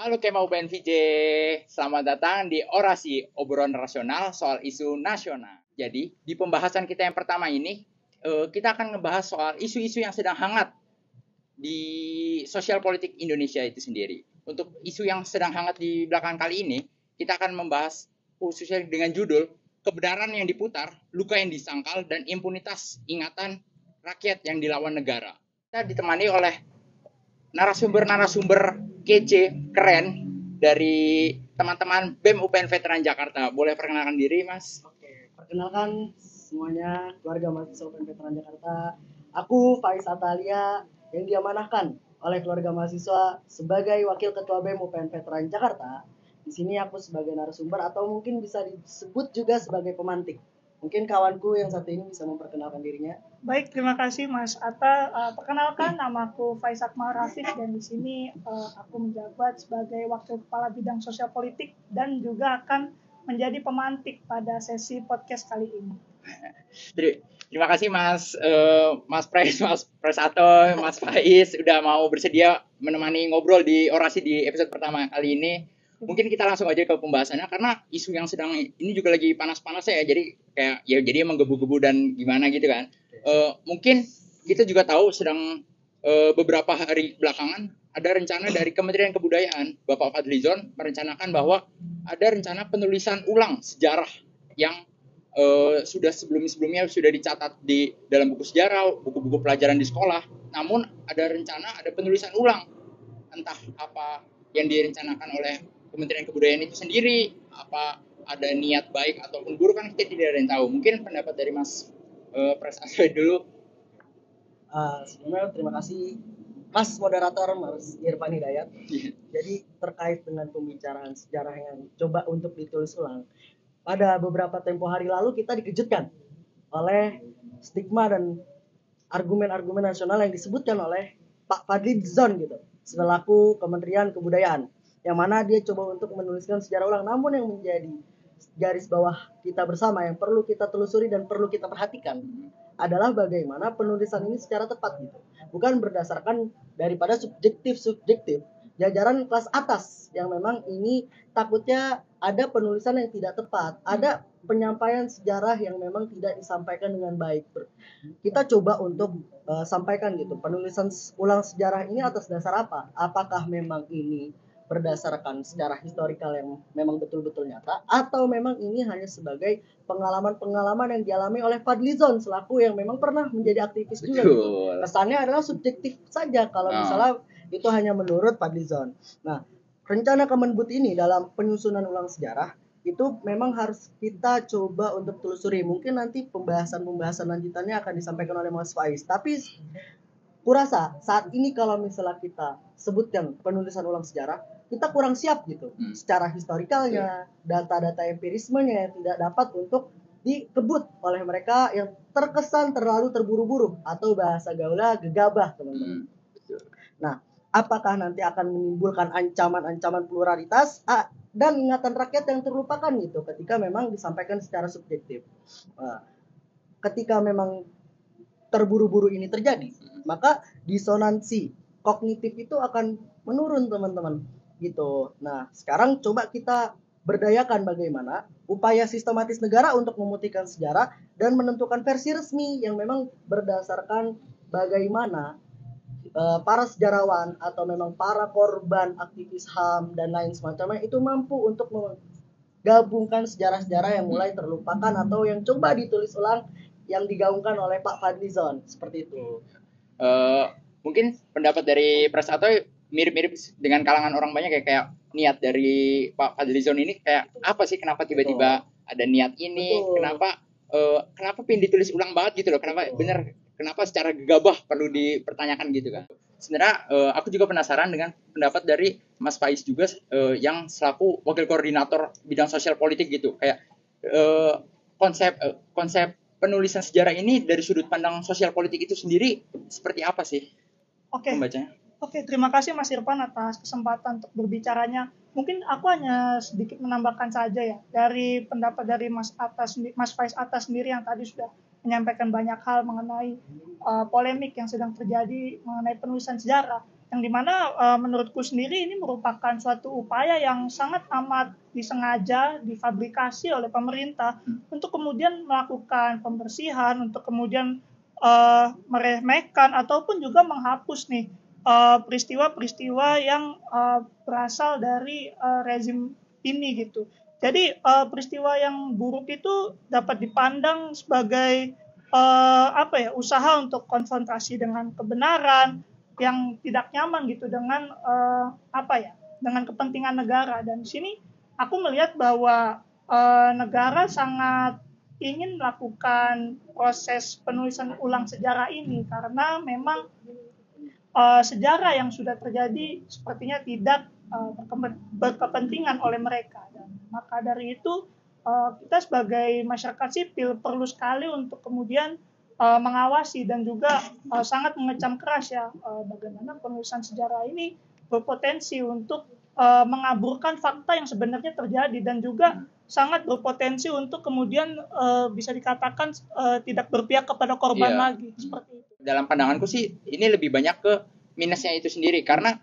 Halo Kema UPN VJ, selamat datang di Orasi Obrolan Rasional soal isu nasional. Jadi, di pembahasan kita yang pertama ini, kita akan ngebahas soal isu-isu yang sedang hangat di sosial politik Indonesia itu sendiri. Untuk isu yang sedang hangat di belakangan kali ini, kita akan membahas khususnya dengan judul Kebenaran yang diputar, luka yang disangkal, dan impunitas ingatan rakyat yang dilawan negara. Kita ditemani oleh narasumber kece, keren dari teman-teman BEM UPN Veteran Jakarta. Boleh perkenalkan diri, Mas? Oke, perkenalkan semuanya keluarga mahasiswa UPN Veteran Jakarta. Aku Faiz Atalia yang diamanahkan oleh keluarga mahasiswa sebagai Wakil Ketua BEM UPN Veteran Jakarta. Di sini aku sebagai narasumber atau mungkin bisa disebut juga sebagai pemantik. Mungkin kawanku yang satu ini bisa memperkenalkan dirinya. Baik, terima kasih Mas Atta. Perkenalkan, namaku Faiz Akmal Rafiq dan di sini aku menjabat sebagai Wakil Kepala Bidang Sosial Politik dan juga akan menjadi pemantik pada sesi podcast kali ini. Terima kasih Mas Pres Ato, Mas Faiz udah mau bersedia menemani ngobrol di orasi di episode pertama kali ini. Mungkin kita langsung aja ke pembahasannya karena isu yang sedang ini juga lagi panas-panasnya ya. Jadi kayak ya jadi emang gebu-gebu dan gimana gitu kan. Mungkin kita juga tahu sedang beberapa hari belakangan ada rencana dari Kementerian Kebudayaan Bapak Fadlizon merencanakan bahwa ada rencana penulisan ulang sejarah yang sudah sebelumnya sudah dicatat di dalam buku sejarah, buku-buku pelajaran di sekolah. Namun ada rencana ada penulisan ulang. Entah apa yang direncanakan oleh Kementerian Kebudayaan itu sendiri, apa ada niat baik ataupun buruk kan kita tidak ada yang tahu. Mungkin pendapat dari Mas Pres Aswad dulu. Sebelumnya terima kasih Mas moderator Mas Irfan Hidayat. Jadi terkait dengan pembicaraan sejarah yang coba untuk ditulis ulang, pada beberapa tempo hari lalu kita dikejutkan oleh stigma dan argumen-argumen nasional yang disebutkan oleh Pak Fadlizon gitu selaku Kementerian Kebudayaan, yang mana dia coba untuk menuliskan sejarah ulang. Namun yang menjadi garis bawah kita bersama yang perlu kita telusuri dan perlu kita perhatikan adalah bagaimana penulisan ini secara tepat gitu, bukan berdasarkan daripada subjektif jajaran kelas atas yang memang ini takutnya ada penulisan yang tidak tepat, ada penyampaian sejarah yang memang tidak disampaikan dengan baik. Kita coba untuk sampaikan gitu, penulisan ulang sejarah ini atas dasar apa? Apakah memang ini berdasarkan sejarah historikal yang memang betul-betul nyata, atau memang ini hanya sebagai pengalaman-pengalaman yang dialami oleh Fadlizon selaku yang memang pernah menjadi aktivis juga gitu. Kesannya adalah subjektif saja kalau misalnya itu hanya menurut Fadlizon. Nah, rencana Kemendikbud ini dalam penyusunan ulang sejarah itu memang harus kita coba untuk telusuri. Mungkin nanti pembahasan lanjutannya akan disampaikan oleh Mas Faiz. Tapi kurasa saat ini kalau misalnya kita sebutkan penulisan ulang sejarah, kita kurang siap gitu secara historikalnya, data-data empirismenya yang tidak dapat untuk dikebut oleh mereka yang terkesan terlalu terburu-buru atau bahasa gaulnya gegabah, teman-teman. Nah, apakah nanti akan menimbulkan ancaman-ancaman pluralitas dan ingatan rakyat yang terlupakan gitu ketika memang disampaikan secara subjektif. Nah, ketika memang terburu-buru ini terjadi, maka disonansi kognitif itu akan menurun, teman-teman. Gitu. Nah, sekarang coba kita berdayakan bagaimana upaya sistematis negara untuk memutihkan sejarah dan menentukan versi resmi yang memang berdasarkan bagaimana para sejarawan atau memang para korban aktivis HAM dan lain semacamnya itu mampu untuk menggabungkan sejarah-sejarah yang mulai terlupakan atau yang coba ditulis ulang yang digaungkan oleh Pak Fadlizon, seperti itu. Mungkin pendapat dari Pres Ato mirip-mirip dengan kalangan orang banyak kayak niat dari Pak Fadlizon ini kayak apa sih, kenapa tiba-tiba ada niat ini? Kenapa pengen ditulis ulang banget gitu loh? Kenapa secara gegabah perlu dipertanyakan gitu kan? Sebenarnya aku juga penasaran dengan pendapat dari Mas Faiz juga yang selaku wakil koordinator bidang sosial politik gitu. Kayak konsep penulisan sejarah ini dari sudut pandang sosial politik itu sendiri seperti apa sih? Pembacanya? Oke, terima kasih Mas Irfan atas kesempatan untuk berbicaranya. Mungkin aku hanya sedikit menambahkan saja ya dari pendapat dari Mas Faiz Atas sendiri yang tadi sudah menyampaikan banyak hal mengenai polemik yang sedang terjadi mengenai penulisan sejarah. yang dimana menurutku sendiri ini merupakan suatu upaya yang sangat amat disengaja difabrikasi oleh pemerintah untuk kemudian melakukan pembersihan, untuk kemudian meremehkan ataupun juga menghapus nih peristiwa-peristiwa yang berasal dari rezim ini gitu. Jadi peristiwa yang buruk itu dapat dipandang sebagai usaha untuk konfrontasi dengan kebenaran yang tidak nyaman gitu dengan dengan kepentingan negara. Dan di sini aku melihat bahwa negara sangat ingin melakukan proses penulisan ulang sejarah ini karena memang sejarah yang sudah terjadi sepertinya tidak berkepentingan oleh mereka. Dan maka dari itu kita sebagai masyarakat sipil perlu sekali untuk kemudian mengawasi dan juga sangat mengecam keras ya bagaimana penulisan sejarah ini berpotensi untuk mengaburkan fakta yang sebenarnya terjadi dan juga sangat berpotensi untuk kemudian bisa dikatakan tidak berpihak kepada korban lagi seperti itu. Dalam pandanganku sih ini lebih banyak ke minusnya itu sendiri karena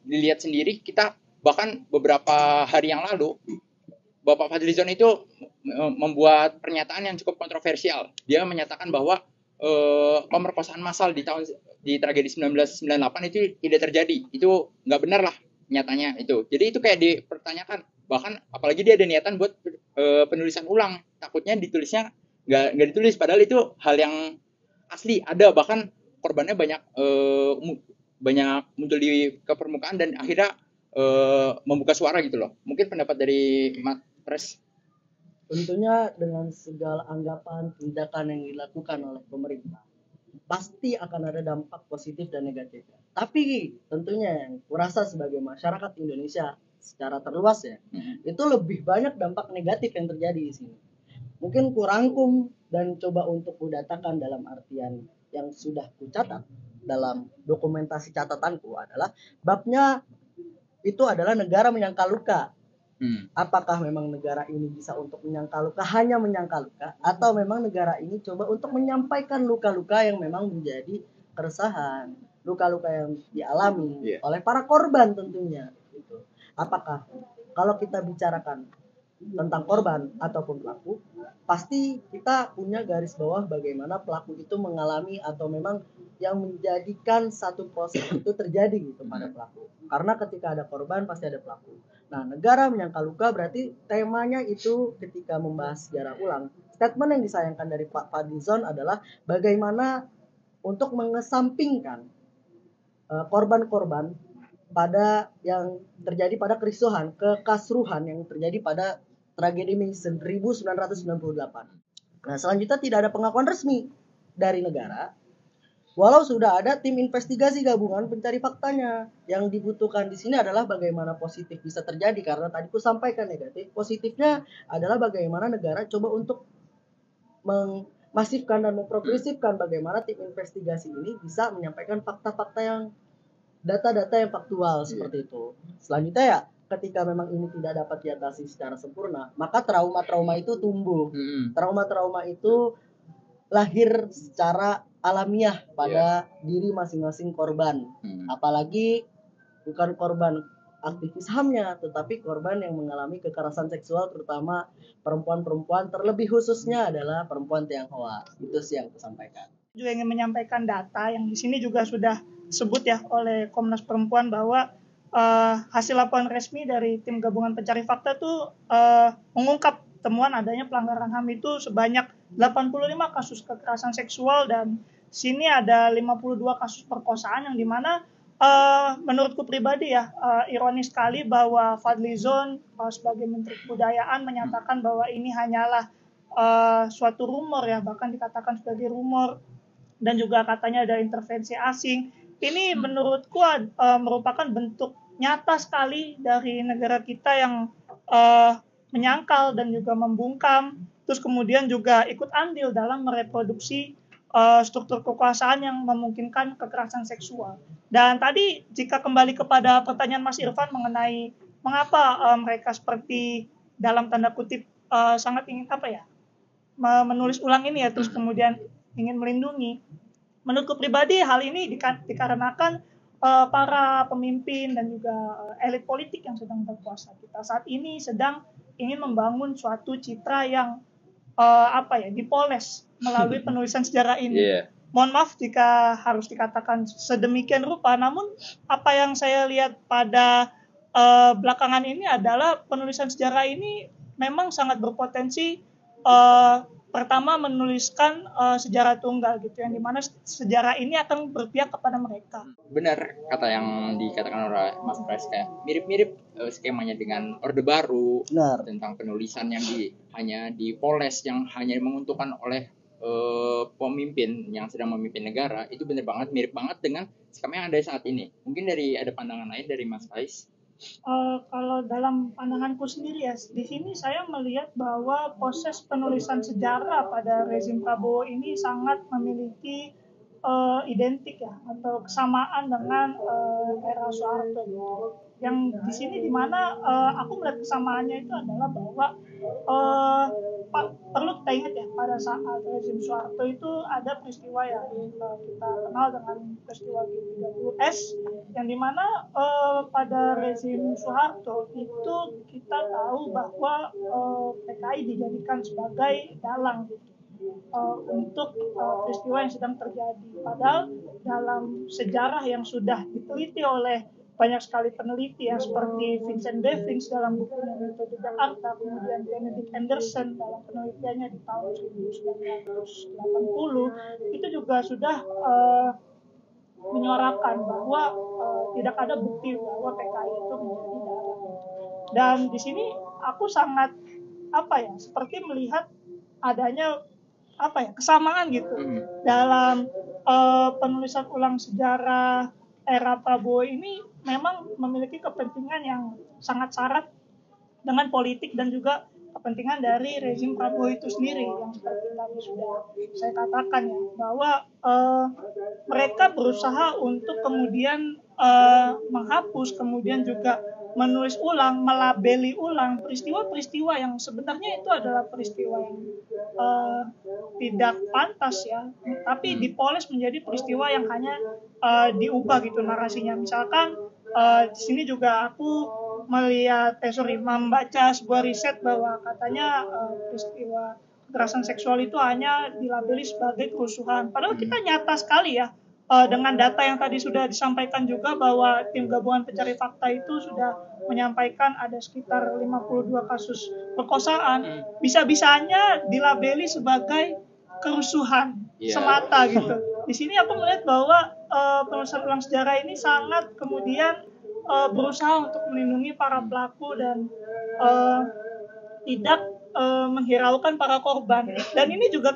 dilihat sendiri kita bahkan beberapa hari yang lalu Bapak Fadlizon itu membuat pernyataan yang cukup kontroversial. Dia menyatakan bahwa pemerkosaan massal di tragedi 1998 itu tidak terjadi. Itu nggak benar lah nyatanya itu. Jadi itu kayak dipertanyakan. Bahkan apalagi dia ada niatan buat penulisan ulang. Takutnya ditulisnya nggak ditulis. Padahal itu hal yang asli ada. Bahkan korbannya banyak muncul ke permukaan dan akhirnya membuka suara gitu loh. Mungkin pendapat dari Mas Pres. Tentunya dengan segala anggapan tindakan yang dilakukan oleh pemerintah pasti akan ada dampak positif dan negatif. Tapi tentunya yang kurasa sebagai masyarakat Indonesia secara terluas ya, itu lebih banyak dampak negatif yang terjadi di sini. Mungkin kurangkum dan coba untuk kudatakan dalam artian yang sudah kucatat dalam dokumentasi catatanku adalah babnya itu adalah negara menyangkal luka. Apakah memang negara ini bisa untuk menyangkal luka, hanya menyangkal luka, atau memang negara ini coba untuk menyampaikan luka-luka yang memang menjadi keresahan, luka-luka yang dialami oleh para korban tentunya. Gitu. Apakah kalau kita bicarakan tentang korban ataupun pelaku, pasti kita punya garis bawah bagaimana pelaku itu mengalami atau memang yang menjadikan satu proses itu terjadi gitu pada pelaku. Karena ketika ada korban pasti ada pelaku. Nah, negara menyangkal luka berarti temanya itu ketika membahas sejarah ulang. Statement yang disayangkan dari Pak Fadlizon adalah bagaimana untuk mengesampingkan korban-korban pada yang terjadi pada kerusuhan, kekasruhan yang terjadi pada tragedi Mei 1998. Nah, selanjutnya tidak ada pengakuan resmi dari negara. Walau sudah ada tim investigasi gabungan pencari faktanya, yang dibutuhkan di sini adalah bagaimana positif bisa terjadi karena tadi ku sampaikan negatif. Positifnya adalah bagaimana negara coba untuk memasifkan dan memprogresifkan bagaimana tim investigasi ini bisa menyampaikan fakta-fakta yang data-data yang faktual seperti itu. Selanjutnya ya, ketika memang ini tidak dapat diatasi secara sempurna, maka trauma-trauma itu tumbuh. Trauma-trauma itu lahir secara alamiah pada diri masing-masing korban. Apalagi bukan korban aktivis HAM-nya, tetapi korban yang mengalami kekerasan seksual, terutama perempuan-perempuan, terlebih khususnya adalah perempuan Tionghoa. Itu sih yang aku sampaikan. Juga ingin menyampaikan data yang di sini juga sudah disebut ya oleh Komnas Perempuan bahwa hasil laporan resmi dari tim gabungan pencari fakta tuh mengungkap temuan adanya pelanggaran HAM itu sebanyak 85 kasus kekerasan seksual dan sini ada 52 kasus perkosaan yang dimana menurutku pribadi ya ironis sekali bahwa Fadlizon sebagai Menteri Kebudayaan menyatakan bahwa ini hanyalah suatu rumor ya, bahkan dikatakan sebagai rumor dan juga katanya ada intervensi asing. Ini menurutku merupakan bentuk nyata sekali dari negara kita yang menyangkal dan juga membungkam, terus kemudian juga ikut andil dalam mereproduksi struktur kekuasaan yang memungkinkan kekerasan seksual. Dan tadi jika kembali kepada pertanyaan Mas Irfan mengenai mengapa mereka seperti dalam tanda kutip sangat ingin menulis ulang ini ya, terus kemudian ingin melindungi. Menurutku pribadi hal ini dikarenakan para pemimpin dan juga elit politik yang sedang berkuasa. Kita saat ini sedang ingin membangun suatu citra yang dipoles melalui penulisan sejarah ini. Iya. Mohon maaf jika harus dikatakan sedemikian rupa, namun apa yang saya lihat pada belakangan ini adalah penulisan sejarah ini memang sangat berpotensi pertama menuliskan sejarah tunggal gitu, yang dimana sejarah ini akan berpihak kepada mereka. Benar kata yang dikatakan oleh Mas Pres, kayak mirip-mirip skemanya dengan Orde Baru. Benar. Tentang penulisan yang hanya dipoles, yang hanya menguntungkan oleh pemimpin yang sedang memimpin negara. Itu benar banget, mirip banget dengan skema yang ada saat ini. Mungkin ada pandangan lain dari Mas Faiz? Kalau dalam pandanganku sendiri ya, di sini saya melihat bahwa proses penulisan sejarah pada rezim Prabowo ini sangat memiliki identik ya, atau kesamaan dengan era Soeharto gitu. Yang di sini dimana aku melihat kesamaannya itu adalah bahwa perlu kita ingat ya, pada saat rezim Soeharto itu ada peristiwa yang kita kenal dengan peristiwa G30S, yang dimana pada rezim Soeharto itu kita tahu bahwa PKI dijadikan sebagai dalang gitu, untuk peristiwa yang sedang terjadi. Padahal dalam sejarah yang sudah diteliti oleh banyak sekali peneliti yang seperti Vincent Bevins dalam bukunya Metode Jakarta, kemudian Benedict Anderson dalam penelitiannya di tahun 1980, itu juga sudah menyuarakan bahwa tidak ada bukti bahwa PKI itu menjadi dalang. Dan di sini aku sangat seperti melihat adanya kesamaan gitu dalam penulisan ulang sejarah era Prabowo ini. Memang memiliki kepentingan yang sangat syarat dengan politik dan juga kepentingan dari rezim Prabowo itu sendiri, yang seperti tadi sudah saya katakan ya, bahwa mereka berusaha untuk kemudian menghapus, kemudian juga menulis ulang, melabeli ulang peristiwa-peristiwa yang sebenarnya itu adalah peristiwa yang tidak pantas ya, tapi dipoles menjadi peristiwa yang hanya diubah gitu narasinya. Misalkan di sini juga aku membaca sebuah riset bahwa katanya peristiwa kekerasan seksual itu hanya dilabeli sebagai kerusuhan. Padahal kita nyata sekali ya, dengan data yang tadi sudah disampaikan juga, bahwa tim gabungan pencari fakta itu sudah menyampaikan ada sekitar 52 kasus perkosaan. Bisa-bisanya dilabeli sebagai kerusuhan semata gitu. Di sini aku melihat bahwa penulisan ulang sejarah ini sangat kemudian berusaha untuk melindungi para pelaku dan tidak menghiraukan para korban. Dan ini juga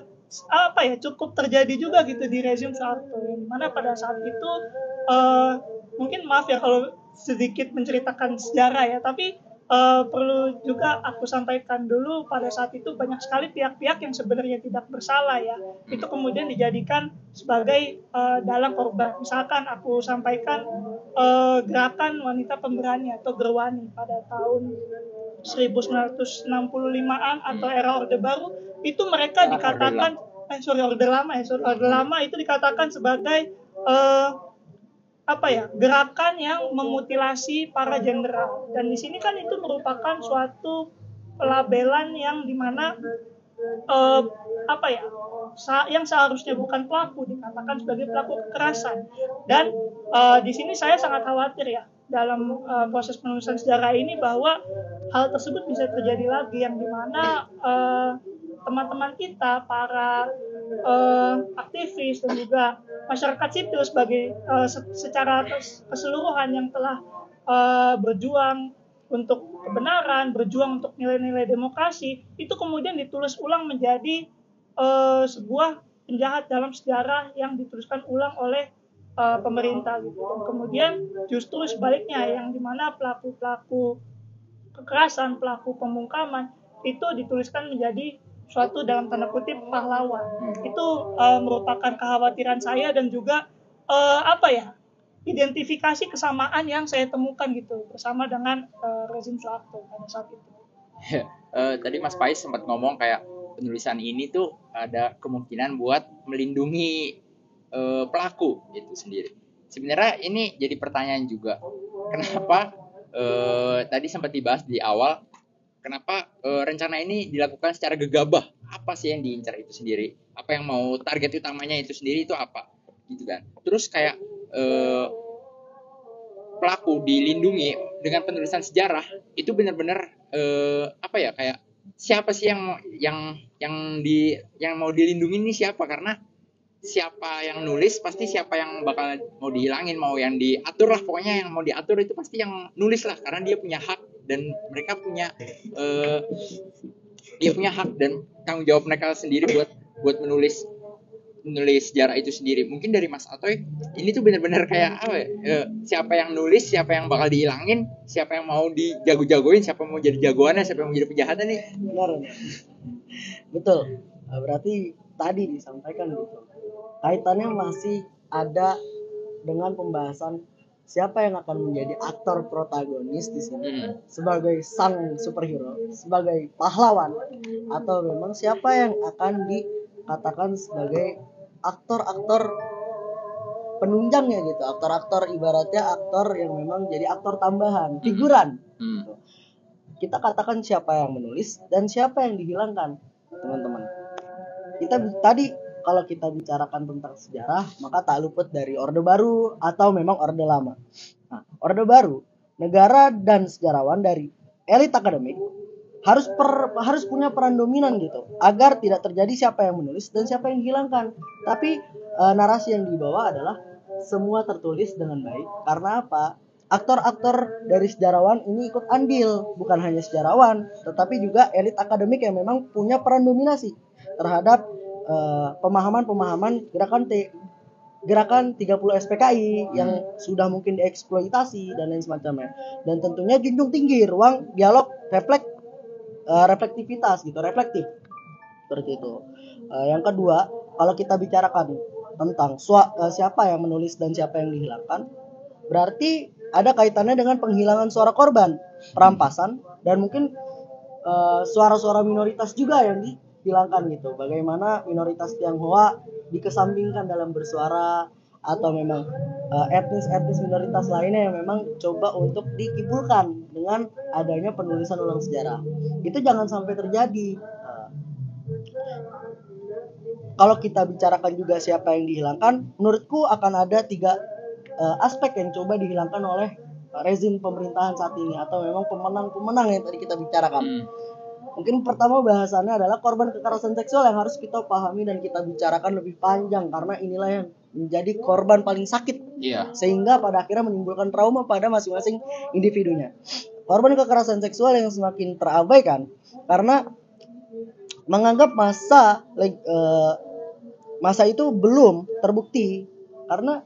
cukup terjadi juga gitu di rezim Soeharto, yang mana pada saat itu mungkin maaf ya kalau sedikit menceritakan sejarah ya, tapi perlu juga aku sampaikan dulu, pada saat itu banyak sekali pihak-pihak yang sebenarnya tidak bersalah ya, itu kemudian dijadikan sebagai dalang korban. Misalkan aku sampaikan gerakan wanita pemberani atau Gerwani pada tahun 1965-an atau era Orde Baru, itu mereka dikatakan Orde Lama itu dikatakan sebagai gerakan yang memutilasi para jenderal. Dan di sini kan itu merupakan suatu pelabelan yang dimana yang seharusnya bukan pelaku dikatakan sebagai pelaku kekerasan. Dan di sini saya sangat khawatir ya dalam proses penulisan sejarah ini, bahwa hal tersebut bisa terjadi lagi, yang dimana teman-teman kita, para aktivis dan juga masyarakat sipil sebagai secara keseluruhan yang telah berjuang untuk kebenaran, berjuang untuk nilai-nilai demokrasi, itu kemudian ditulis ulang menjadi sebuah penjahat dalam sejarah yang dituliskan ulang oleh pemerintah gitu. Dan kemudian justru sebaliknya, yang dimana pelaku-pelaku kekerasan, pelaku pembungkaman itu dituliskan menjadi suatu dalam tanda kutip pahlawan. Itu merupakan kekhawatiran saya dan juga identifikasi kesamaan yang saya temukan gitu bersama dengan rezim Soeharto pada saat itu. Tadi Mas Faiz sempat ngomong kayak penulisan ini tuh ada kemungkinan buat melindungi pelaku itu sendiri. sebenarnya ini jadi pertanyaan juga. Kenapa tadi sempat dibahas di awal, kenapa rencana ini dilakukan secara gegabah? Apa sih yang diincar itu sendiri? Apa yang mau target utamanya itu sendiri itu apa? Gitu kan. Terus kayak pelaku dilindungi dengan penulisan sejarah itu benar-benar apa ya, kayak siapa sih yang mau dilindungi ini siapa? Karena siapa yang nulis pasti siapa yang bakal mau dihilangin, mau yang diatur lah, pokoknya yang mau diatur itu pasti yang nulis lah, karena dia punya hak dan mereka punya dia punya hak dan tanggung jawab mereka sendiri buat menulis sejarah itu sendiri. Mungkin dari Mas Atoy ini tuh benar-benar kayak apa ya, siapa yang nulis, siapa yang bakal dihilangin, siapa yang mau dijago-jagoin, siapa yang mau jadi jagoannya, siapa yang mau jadi penjahatnya nih. Benar. Betul. Berarti tadi disampaikan gitu. Kaitannya masih ada dengan pembahasan siapa yang akan menjadi aktor protagonis di sini sebagai sang superhero, sebagai pahlawan, atau memang siapa yang akan dikatakan sebagai aktor-aktor penunjangnya gitu, aktor-aktor ibaratnya aktor yang memang jadi aktor tambahan, figuran. Kita katakan siapa yang menulis dan siapa yang dihilangkan, teman-teman. Kita tadi kalau kita bicarakan tentang sejarah, maka tak luput dari Orde Baru atau memang Orde Lama. Nah, Orde Baru, negara dan sejarawan dari elit akademik harus punya peran dominan gitu, agar tidak terjadi siapa yang menulis dan siapa yang dihilangkan. Tapi narasi yang dibawa adalah semua tertulis dengan baik. Karena apa? Aktor-aktor dari sejarawan ini ikut andil, bukan hanya sejarawan, tetapi juga elit akademik yang memang punya peran dominasi terhadap pemahaman-pemahaman gerakan 30 SPKI yang sudah mungkin dieksploitasi dan lain semacamnya. Dan tentunya junjung tinggi ruang dialog reflektivitas gitu, reflektif seperti itu. Yang kedua, kalau kita bicarakan tentang siapa yang menulis dan siapa yang dihilangkan, berarti ada kaitannya dengan penghilangan suara korban, perampasan, dan mungkin suara-suara minoritas juga yang dihilangkan gitu. Bagaimana minoritas Tionghoa dikesampingkan dalam bersuara, atau memang etnis-etnis minoritas lainnya yang memang coba untuk dikibulkan dengan adanya penulisan ulang sejarah. Itu jangan sampai terjadi. Kalau kita bicarakan juga siapa yang dihilangkan, menurutku akan ada 3 aspek yang coba dihilangkan oleh rezim pemerintahan saat ini, atau memang pemenang-pemenang yang tadi kita bicarakan. Mungkin pertama bahasannya adalah korban kekerasan seksual yang harus kita pahami dan kita bicarakan lebih panjang, karena inilah yang menjadi korban paling sakit, sehingga pada akhirnya menimbulkan trauma pada masing-masing individunya. Korban kekerasan seksual yang semakin terabaikan karena menganggap masa itu belum terbukti, karena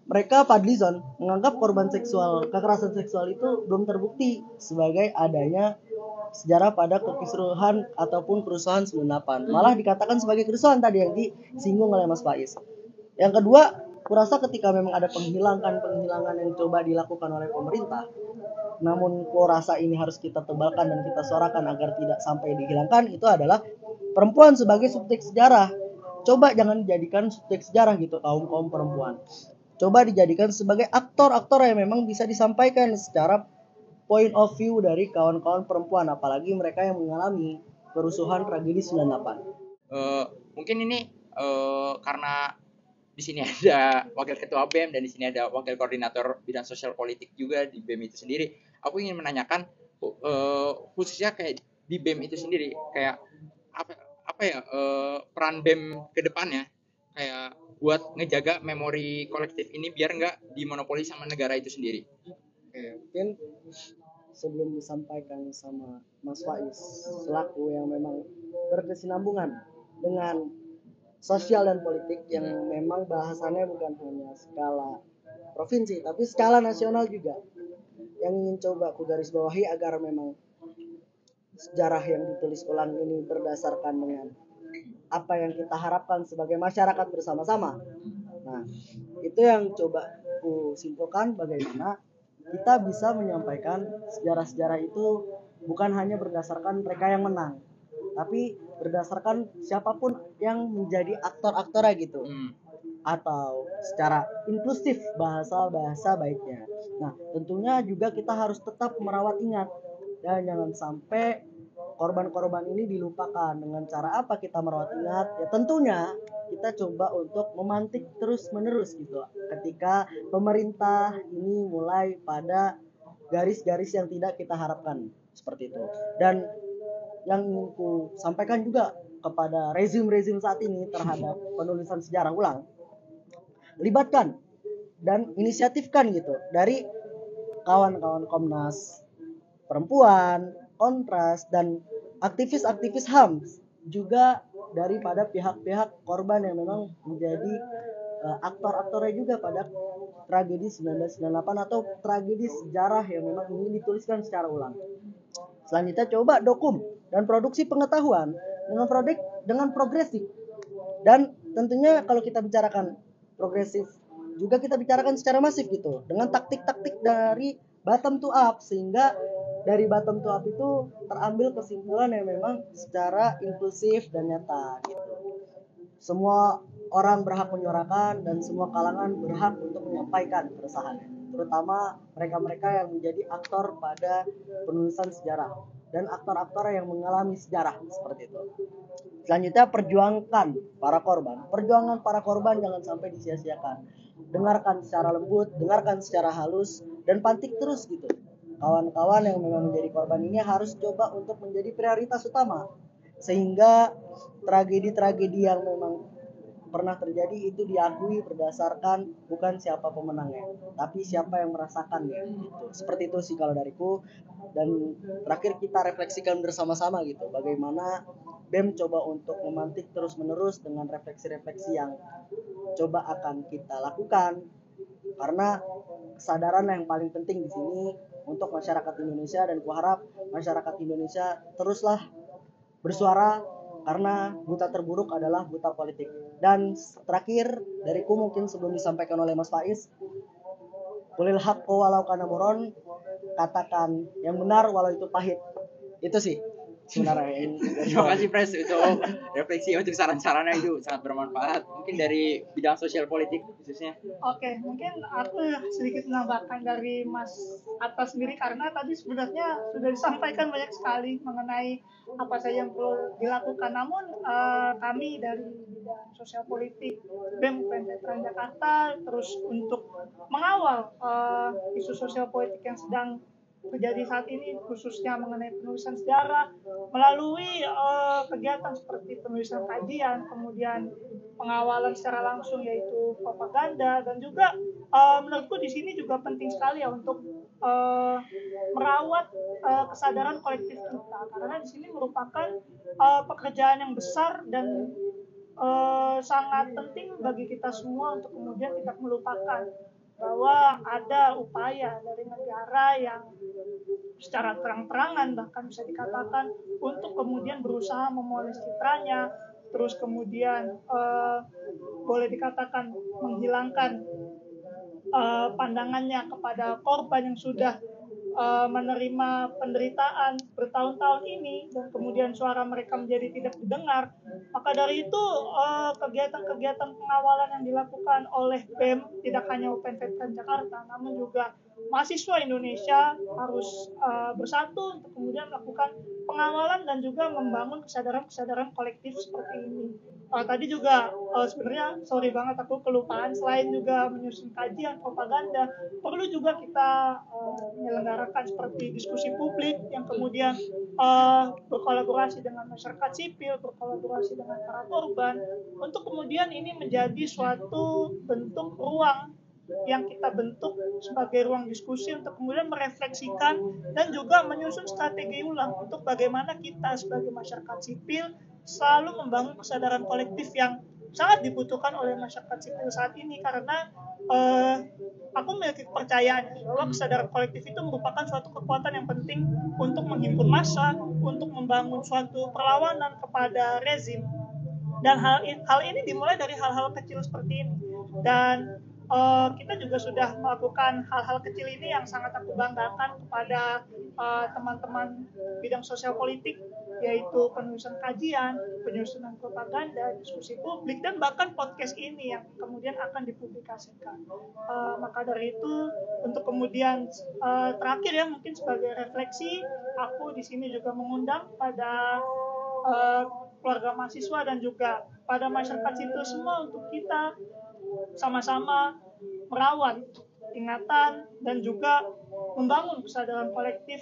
mereka Fadlizon menganggap kekerasan seksual itu belum terbukti sebagai adanya sejarah pada kekisruhan ataupun kerusuhan 98. Malah dikatakan sebagai kerusuhan tadi yang disinggung oleh Mas Faiz. Yang kedua, kurasa ketika memang ada penghilangan yang coba dilakukan oleh pemerintah, namun kurasa ini harus kita tebalkan dan kita suarakan agar tidak sampai dihilangkan, itu adalah perempuan sebagai subjek sejarah. Coba jangan dijadikan subjek sejarah gitu, kaum perempuan. Coba dijadikan sebagai aktor-aktor yang memang bisa disampaikan secara point of view dari kawan-kawan perempuan, apalagi mereka yang mengalami kerusuhan tragedi 98. Mungkin ini karena di sini ada wakil ketua BEM dan di sini ada wakil koordinator bidang sosial politik juga di BEM itu sendiri. Aku ingin menanyakan khususnya kayak di BEM itu sendiri, kayak apa ya peran BEM ke depannya, kayak buat ngejaga memori kolektif ini biar nggak dimonopoli sama negara itu sendiri. Mungkin sebelum disampaikan sama Mas Faiz selaku yang memang berkesinambungan dengan sosial dan politik, yang memang bahasannya bukan hanya skala provinsi tapi skala nasional juga, yang ingin coba aku garis bawahi agar memang sejarah yang ditulis ulang ini berdasarkan dengan apa yang kita harapkan sebagai masyarakat bersama-sama. Nah, itu yang coba aku simpulkan, bagaimana kita bisa menyampaikan sejarah-sejarah itu bukan hanya berdasarkan mereka yang menang, tapi berdasarkan siapapun yang menjadi aktor-aktornya gitu. atau secara inklusif bahasa baiknya. Nah, tentunya juga kita harus tetap merawat ingat dan jangan sampai korban-korban ini dilupakan. Dengan cara apa kita merawat ingat? Ya tentunya kita coba untuk memantik terus-menerus gitu. Ketika pemerintah ini mulai pada garis-garis yang tidak kita harapkan seperti itu. Dan yang ingin ku sampaikan juga kepada rezim-rezim saat ini terhadap penulisan sejarah ulang, libatkan dan inisiatifkan gitu dari kawan-kawan Komnas Perempuan, Kontras, dan aktivis-aktivis HAM, juga daripada pihak-pihak korban yang memang menjadi aktor-aktornya juga pada tragedi 1998 atau tragedi sejarah yang memang ingin dituliskan secara ulang. Selanjutnya coba dokum dan produksi pengetahuan dengan progresif. Dan tentunya kalau kita bicarakan progresif juga kita bicarakan secara masif gitu, dengan taktik-taktik dari bottom to up, sehingga dari bottom to up itu terambil kesimpulan yang memang secara inklusif dan nyata gitu. Semua orang berhak menyuarakan dan semua kalangan berhak untuk menyampaikan keresahannya, terutama mereka-mereka yang menjadi aktor pada penulisan sejarah dan aktor-aktor yang mengalami sejarah seperti itu. Selanjutnya perjuangkan para korban. Perjuangan para korban jangan sampai disia-siakan. Dengarkan secara lembut, dengarkan secara halus, dan pantik terus gitu. Kawan-kawan yang memang menjadi korban ini harus coba untuk menjadi prioritas utama, sehingga tragedi-tragedi yang memang pernah terjadi itu diakui berdasarkan bukan siapa pemenangnya, tapi siapa yang merasakannya gitu. Seperti itu sih kalau dariku. Dan terakhir kita refleksikan bersama-sama gitu, bagaimana BEM coba untuk memantik terus-menerus dengan refleksi-refleksi yang coba akan kita lakukan, karena kesadaran yang paling penting di sini untuk masyarakat Indonesia, dan kuharap masyarakat Indonesia teruslah bersuara, karena buta terburuk adalah buta politik. Dan terakhir dariku mungkin sebelum disampaikan oleh Mas Faiz, qulil haqqo walau kana muron, katakan yang benar walau itu pahit. Itu sih sebenarnya. Terima kasih Pres untuk refleksi, untuk saran-sarannya, itu sangat bermanfaat. Mungkin dari bidang sosial politik khususnya. Oke, mungkin aku sedikit menambahkan dari Mas Atta sendiri, karena tadi sebenarnya sudah disampaikan banyak sekali mengenai apa saja yang perlu dilakukan. Namun kami dari bidang sosial politik BEM UPN Veteran Jakarta terus untuk mengawal isu sosial politik yang sedang terjadi saat ini, khususnya mengenai penulisan sejarah melalui kegiatan seperti penulisan kajian, kemudian pengawalan secara langsung yaitu propaganda, dan juga menurutku di sini juga penting sekali ya untuk merawat kesadaran kolektif kita, karena di sini merupakan pekerjaan yang besar dan sangat penting bagi kita semua untuk kemudian tidak melupakan bahwa ada upaya dari negara yang secara terang-terangan bahkan bisa dikatakan untuk kemudian berusaha memoles citranya, terus kemudian boleh dikatakan menghilangkan pandangannya kepada korban yang sudah menerima penderitaan bertahun-tahun ini, dan kemudian suara mereka menjadi tidak didengar. Maka dari itu kegiatan-kegiatan pengawalan yang dilakukan oleh BEM tidak hanya UPN Veteran Jakarta, namun juga mahasiswa Indonesia harus bersatu untuk kemudian melakukan pengawalan dan juga membangun kesadaran-kesadaran kolektif seperti ini. Tadi juga sebenarnya sorry banget aku kelupaan, selain juga menyusun kajian propaganda, perlu juga kita menyelenggarakan seperti diskusi publik yang kemudian berkolaborasi dengan masyarakat sipil, berkolaborasi dengan para korban, untuk kemudian ini menjadi suatu bentuk ruang yang kita bentuk sebagai ruang diskusi untuk kemudian merefleksikan dan juga menyusun strategi ulang untuk bagaimana kita sebagai masyarakat sipil selalu membangun kesadaran kolektif yang sangat dibutuhkan oleh masyarakat sipil saat ini, karena aku memiliki kepercayaan bahwa kesadaran kolektif itu merupakan suatu kekuatan yang penting untuk menghimpun massa, untuk membangun suatu perlawanan kepada rezim, dan hal ini dimulai dari hal-hal kecil seperti ini. Dan kita juga sudah melakukan hal-hal kecil ini yang sangat aku banggakan kepada teman-teman bidang sosial politik, yaitu penulisan kajian, penyusunan propaganda, diskusi publik, dan bahkan podcast ini yang kemudian akan dipublikasikan. Maka dari itu, untuk kemudian terakhir ya mungkin sebagai refleksi, aku di sini juga mengundang pada keluarga mahasiswa dan juga pada masyarakat sipil semua untuk kita sama-sama merawat ingatan dan juga membangun kesadaran kolektif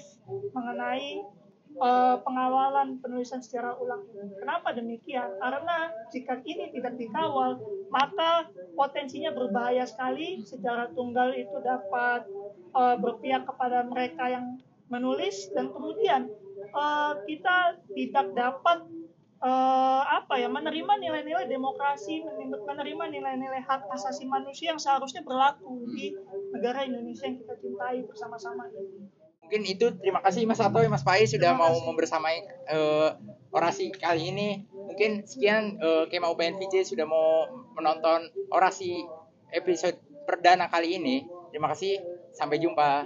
mengenai pengawalan penulisan secara ulang. Kenapa demikian? Karena jika ini tidak dikawal, maka potensinya berbahaya sekali. Secara tunggal itu dapat berpihak kepada mereka yang menulis, dan kemudian kita tidak dapat menerima nilai-nilai demokrasi, menerima nilai-nilai hak asasi manusia yang seharusnya berlaku di negara Indonesia yang kita cintai bersama-sama ini. Mungkin itu, terima kasih Mas Atoy, Mas Faiz sudah mau membersamai orasi kali ini. Mungkin sekian Kema UPN VJ sudah mau menonton orasi episode perdana kali ini. Terima kasih, sampai jumpa.